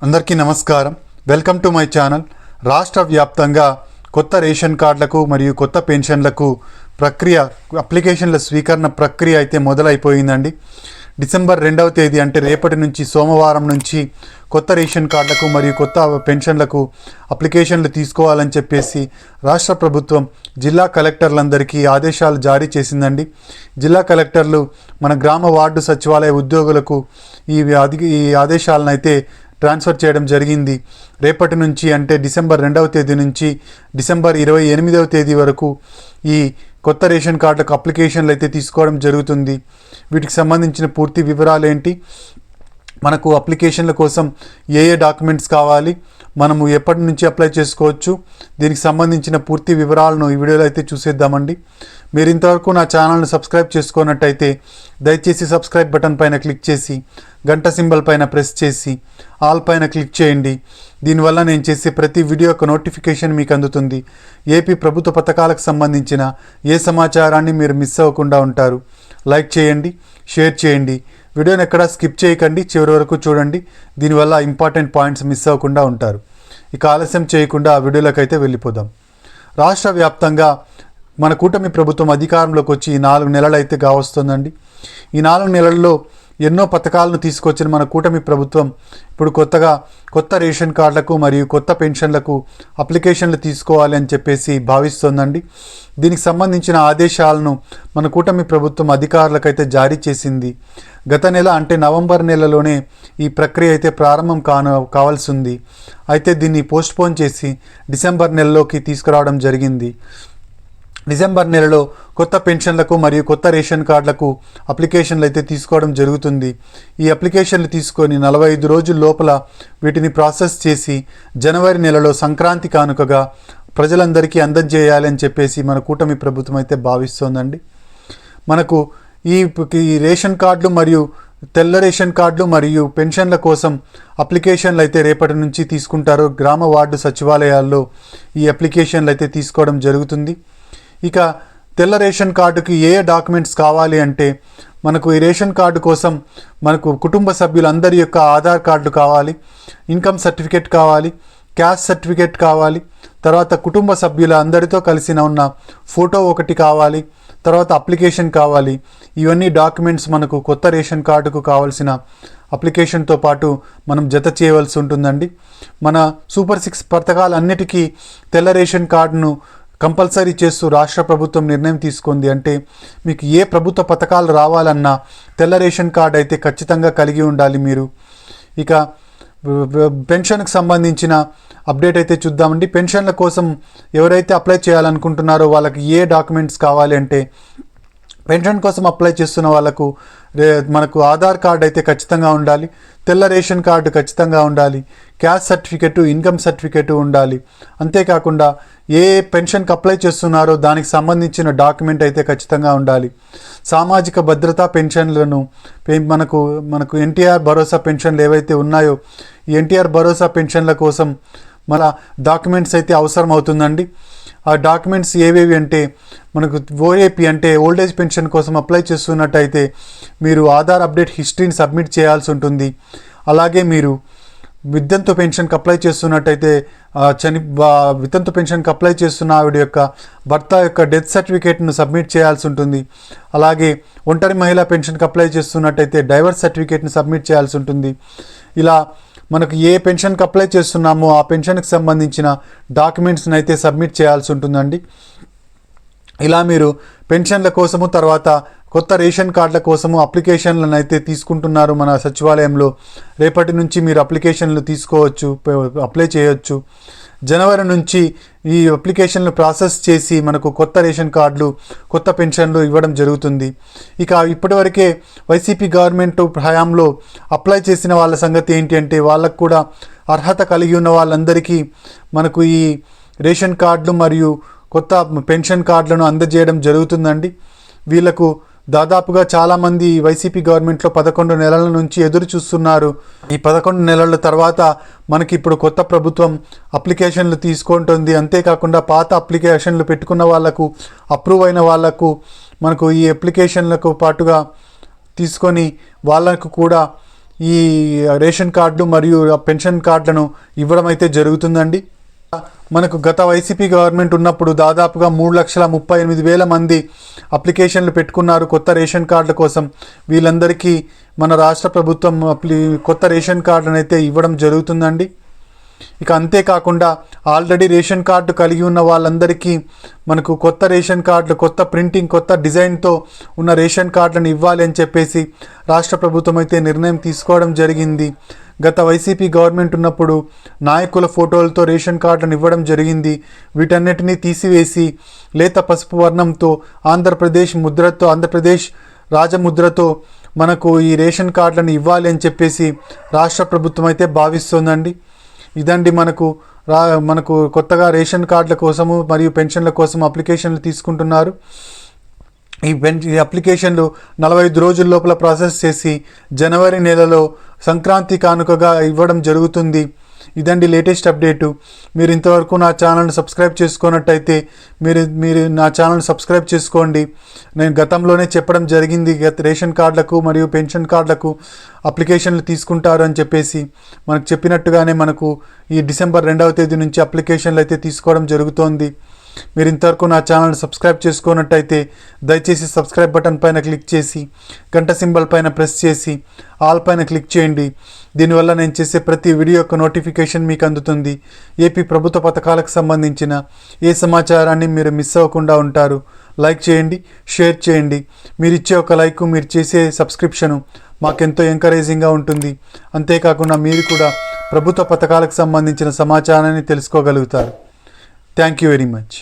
అందరికీ నమస్కారం. Welcome to my channel. రాష్ట్ర వ్యాప్తంగా కొత్త రేషన్ కార్డులకు మరియు కొత్త పెన్షన్లకు అప్లికేషన్ల స్వీకరణ ప్రక్రియ అయితే మొదలైపోయిందండి. డిసెంబర్ 2వ తేదీ అంటే రేపటి నుంచి సోమవారం నుంచి కొత్త రేషన్ కార్డులకు మరియు కొత్త పెన్షన్లకు అప్లికేషన్లు తీసుకోవాలని చెప్పేసి రాష్ట్ర ప్రభుత్వం జిల్లా కలెక్టర్లందరికీ ఆదేశాలు జారీ చేసిందండి. జిల్లా కలెక్టర్లు మన గ్రామ వార్డు సచివాలయ ఉద్యోగులకు ఈ ఆదేశాలను అయితే ట్రాన్స్ఫర్ చేయడం జరిగింది. రేపటి నుంచి అంటే డిసెంబర్ 2వ తేదీ నుంచి డిసెంబర్ 28వ తేదీ వరకు ఈ కొత్త రేషన్ కార్డులకు అప్లికేషన్లు అయితే తీసుకోవడం జరుగుతుంది. వీటికి సంబంధించిన పూర్తి వివరాలు ఏంటి, మనకు అప్లికేషన్ల కోసం ఏ డాక్యుమెంట్స్ కావాలి, మనము ఎప్పటి నుంచి అప్లై చేసుకోవచ్చు, దీనికి సంబంధించిన పూర్తి వివరాలను ఈ వీడియోలో అయితే చూసేద్దామండి. మీరు ఇంతవరకు నా ఛానల్ను సబ్స్క్రైబ్ చేసుకున్నట్టయితే దయచేసి సబ్స్క్రైబ్ బటన్ పైన క్లిక్ చేసి గంట సింబల్ పైన ప్రెస్ చేసి ఆల్ పైన క్లిక్ చేయండి. దీనివల్ల నేను చేసే ప్రతి వీడియో యొక్క నోటిఫికేషన్ మీకు అందుతుంది. ఏపీ ప్రభుత్వ పథకాలకు సంబంధించిన ఏ సమాచారాన్ని మీరు మిస్ అవ్వకుండా ఉంటారు. లైక్ చేయండి, షేర్ చేయండి, వీడియోని ఎక్కడా స్కిప్ చేయకండి, చివరి వరకు చూడండి. దీనివల్ల ఇంపార్టెంట్ పాయింట్స్ మిస్ అవ్వకుండా ఉంటారు. ఇక ఆలస్యం చేయకుండా ఆ వీడియోలోకి అయితే వెళ్ళిపోదాం. రాష్ట్ర వ్యాప్తంగా మన కూటమి ప్రభుత్వం అధికారంలోకి వచ్చి 4 నెలలు అయితే కావస్తుందండి. ఈ 4 నెలల్లో ఎన్నో పథకాలను తీసుకొచ్చిన మన కూటమి ప్రభుత్వం ఇప్పుడు కొత్త రేషన్ కార్డులకు మరియు కొత్త పెన్షన్లకు అప్లికేషన్లు తీసుకోవాలి అని చెప్పేసి భావిస్తోందండి. దీనికి సంబంధించిన ఆదేశాలను మన కూటమి ప్రభుత్వం అధికారులకైతే జారీ చేసింది. గత నెల అంటే నవంబర్ నెలలోనే ఈ ప్రక్రియ అయితే ప్రారంభం కావాల్సి ఉంది. అయితే దీన్ని పోస్ట్పోన్ చేసి డిసెంబర్ నెలలోకి తీసుకురావడం జరిగింది. డిసెంబర్ నెలలో కొత్త పెన్షన్లకు మరియు కొత్త రేషన్ కార్డులకు అప్లికేషన్లు అయితే తీసుకోవడం జరుగుతుంది. ఈ అప్లికేషన్లు తీసుకొని 45 రోజుల లోపల వీటిని ప్రాసెస్ చేసి జనవరి నెలలో సంక్రాంతి కానుకగా ప్రజలందరికీ అందజేయాలని చెప్పేసి మన కూటమి ప్రభుత్వం అయితే భావిస్తోందండి. మనకు ఈ రేషన్ కార్డులు మరియు తెల్ల రేషన్ కార్డులు మరియు పెన్షన్ల కోసం అప్లికేషన్లు అయితే రేపటి నుంచి తీసుకుంటారు. గ్రామ వార్డు సచివాలయాల్లో ఈ అప్లికేషన్లు అయితే తీసుకోవడం జరుగుతుంది. ఇక తెల్ల రేషన్ కార్డుకి ఏ డాక్యుమెంట్స్ కావాలి అంటే మనకు ఈ రేషన్ కార్డు కోసం మనకు కుటుంబ సభ్యులందరి యొక్క ఆధార్ కార్డు కావాలి, ఇన్కమ్ సర్టిఫికేట్ కావాలి, క్యాస్ట్ సర్టిఫికేట్ కావాలి, తర్వాత కుటుంబ సభ్యుల అందరితో కలిసిన ఉన్న ఫోటో ఒకటి కావాలి, తర్వాత అప్లికేషన్ కావాలి. ఇవన్నీ డాక్యుమెంట్స్ మనకు కొత్త రేషన్ కార్డుకు కావాల్సిన అప్లికేషన్తో పాటు మనం జత చేయవలసి ఉంటుందండి. మన సూపర్ 6 పథకాలన్నిటికీ తెల్ల రేషన్ కార్డును కంపల్సరీ చేస్తూ రాష్ట్ర ప్రభుత్వం నిర్ణయం తీసుకుంది. అంటే మీకు ఏ ప్రభుత్వ పథకాలు రావాలన్నా తెల్ల రేషన్ కార్డు అయితే ఖచ్చితంగా కలిగి ఉండాలి మీరు. ఇక పెన్షన్కి సంబంధించిన అప్డేట్ అయితే చూద్దామండి. పెన్షన్ల కోసం ఎవరైతే అప్లై చేయాలనుకుంటున్నారో వాళ్ళకి ఏ డాక్యుమెంట్స్ కావాలి అంటే పెన్షన్ కోసం అప్లై చేస్తున్న వాళ్ళకు మనకు ఆధార్ కార్డు అయితే ఖచ్చితంగా ఉండాలి, తెల్ల రేషన్ కార్డు ఖచ్చితంగా ఉండాలి, క్యాస్ట్ సర్టిఫికెటు, ఇన్కమ్ సర్టిఫికెటు ఉండాలి. అంతేకాకుండా ఏ పెన్షన్కి అప్లై చేస్తున్నారో దానికి సంబంధించిన డాక్యుమెంట్ అయితే ఖచ్చితంగా ఉండాలి. సామాజిక భద్రతా పెన్షన్లను మనకు ఎన్టీఆర్ భరోసా పెన్షన్లు ఏవైతే ఉన్నాయో ఈ ఎన్టీఆర్ భరోసా పెన్షన్ల కోసం మన డాక్యుమెంట్స్ అయితే అవసరం అవుతుందండి. ఆ డాక్యుమెంట్స్ ఏవేవి అంటే మనకు ఓఏపీ అంటే ఓల్డ్ ఏజ్ పెన్షన్ కోసం అప్లై చేస్తున్నట్టయితే మీరు ఆధార్ అప్డేట్ హిస్టరీని సబ్మిట్ చేయాల్సి ఉంటుంది. అలాగే మీరు వితంతు పెన్షన్కి అప్లై చేస్తున్నట్టయితే వితంతు పెన్షన్కి అప్లై చేస్తున్న ఆవిడ యొక్క భర్త యొక్క డెత్ సర్టిఫికేట్ను సబ్మిట్ చేయాల్సి ఉంటుంది. అలాగే ఒంటరి మహిళా పెన్షన్కి అప్లై చేస్తున్నట్టయితే డైవర్స్ సర్టిఫికేట్ని సబ్మిట్ చేయాల్సి ఉంటుంది. ఇలా మనకు ఏ పెన్షన్కి అప్లై చేస్తున్నామో ఆ పెన్షన్కి సంబంధించిన డాక్యుమెంట్స్ని అయితే సబ్మిట్ చేయాల్సి ఉంటుందండి. ఇలా మీరు పెన్షన్ల కోసము తర్వాత కొత్త రేషన్ కార్డుల కోసము అప్లికేషన్లను అయితే తీసుకుంటున్నారు మన సచివాలయంలో. రేపటి నుంచి మీరు అప్లికేషన్లు తీసుకోవచ్చు, అప్లై చేయవచ్చు. జనవరి నుంచి ఈ అప్లికేషన్లు ప్రాసెస్ చేసి మనకు కొత్త రేషన్ కార్డులు, కొత్త పెన్షన్లు ఇవ్వడం జరుగుతుంది. ఇక ఇప్పటివరకే వైసీపీ గవర్నమెంట్ హయాంలో అప్లై చేసిన వాళ్ళ సంగతి ఏంటి అంటే వాళ్ళకు కూడా అర్హత కలిగి ఉన్న వాళ్ళందరికీ మనకు ఈ రేషన్ కార్డులు మరియు కొత్త పెన్షన్ కార్డులను అందజేయడం జరుగుతుందండి. వీళ్ళకు దాదాపుగా చాలామంది వైసీపీ గవర్నమెంట్లో 11 నెలల నుంచి ఎదురు చూస్తున్నారు. ఈ 11 నెలల తర్వాత మనకి ఇప్పుడు కొత్త ప్రభుత్వం అప్లికేషన్లు తీసుకుంటుంది. అంతేకాకుండా పాత అప్లికేషన్లు పెట్టుకున్న వాళ్లకు, అప్రూవ్ అయిన వాళ్లకు మనకు ఈ అప్లికేషన్లకు పాటుగా తీసుకొని వాళ్ళకు కూడా ఈ రేషన్ కార్డు మరియు పెన్షన్ కార్డులను ఇవ్వడం అయితే జరుగుతుందండి. మనకు గత వైసీపీ గవర్నమెంట్ ఉన్నప్పుడు దాదాపుగా 3,38,000 మంది అప్లికేషన్లు పెట్టుకున్నారు కొత్త రేషన్ కార్డుల కోసం. వీళ్ళందరికీ మన రాష్ట్ర ప్రభుత్వం కొత్త రేషన్ కార్డులను అయితే ఇవ్వడం జరుగుతుందండి. ఇక అంతేకాకుండా ఆల్రెడీ రేషన్ కార్డు కలిగి ఉన్న వాళ్ళందరికీ మనకు కొత్త రేషన్ కార్డులు, కొత్త ప్రింటింగ్, కొత్త డిజైన్తో ఉన్న రేషన్ కార్డులను ఇవ్వాలి అని చెప్పేసి రాష్ట్ర ప్రభుత్వం అయితే నిర్ణయం తీసుకోవడం జరిగింది. గత వైసీపీ గవర్నమెంట్ ఉన్నప్పుడు నాయకుల ఫోటోలతో రేషన్ కార్డులను ఇవ్వడం జరిగింది. వీటన్నిటినీ తీసివేసి లేత పసుపు వర్ణంతో ఆంధ్రప్రదేశ్ రాజముద్రతో మనకు ఈ రేషన్ కార్డులను ఇవ్వాలి అని చెప్పేసి రాష్ట్ర ప్రభుత్వం అయితే భావిస్తోందండి. ఇదండి మనకు కొత్తగా రేషన్ కార్డుల కోసము మరియు పెన్షన్ల కోసం అప్లికేషన్లు తీసుకుంటున్నారు. ఈ అప్లికేషన్లు 45 రోజుల లోపల ప్రాసెస్ చేసి జనవరి నెలలో సంక్రాంతి కానుకగా ఇవ్వడం జరుగుతుంది. ఇదండి లేటెస్ట్ అప్డేటు. మీరు ఇంతవరకు నా ఛానల్ని సబ్స్క్రైబ్ చేసుకున్నట్టయితే మీరు నా ఛానల్ సబ్స్క్రైబ్ చేసుకోండి. నేను గతంలోనే చెప్పడం జరిగింది, రేషన్ కార్డులకు మరియు పెన్షన్ కార్డులకు అప్లికేషన్లు తీసుకుంటారు అని చెప్పేసి. మనకు చెప్పినట్టుగానే మనకు ఈ డిసెంబర్ 2వ తేదీ నుంచి అప్లికేషన్లు అయితే తీసుకోవడం జరుగుతోంది. మీరు ఇంతవరకు నా ఛానల్ని సబ్స్క్రైబ్ చేసుకున్నట్టయితే దయచేసి సబ్స్క్రైబ్ బటన్ పైన క్లిక్ చేసి గంట సింబల్ పైన ప్రెస్ చేసి ఆల్ పైన క్లిక్ చేయండి. దీనివల్ల నేను చేసే ప్రతి వీడియో యొక్క నోటిఫికేషన్ మీకు అందుతుంది. ఏపీ ప్రభుత్వ పథకాలకు సంబంధించిన ఏ సమాచారాన్ని మీరు మిస్ అవ్వకుండా ఉంటారు. లైక్ చేయండి, షేర్ చేయండి. మీరు ఇచ్చే ఒక లైక్, మీరు చేసే సబ్స్క్రిప్షను మాకెంతో ఎంకరేజింగ్గా ఉంటుంది. అంతేకాకుండా మీరు కూడా ప్రభుత్వ పథకాలకు సంబంధించిన సమాచారాన్ని తెలుసుకోగలుగుతారు. Thank you very much.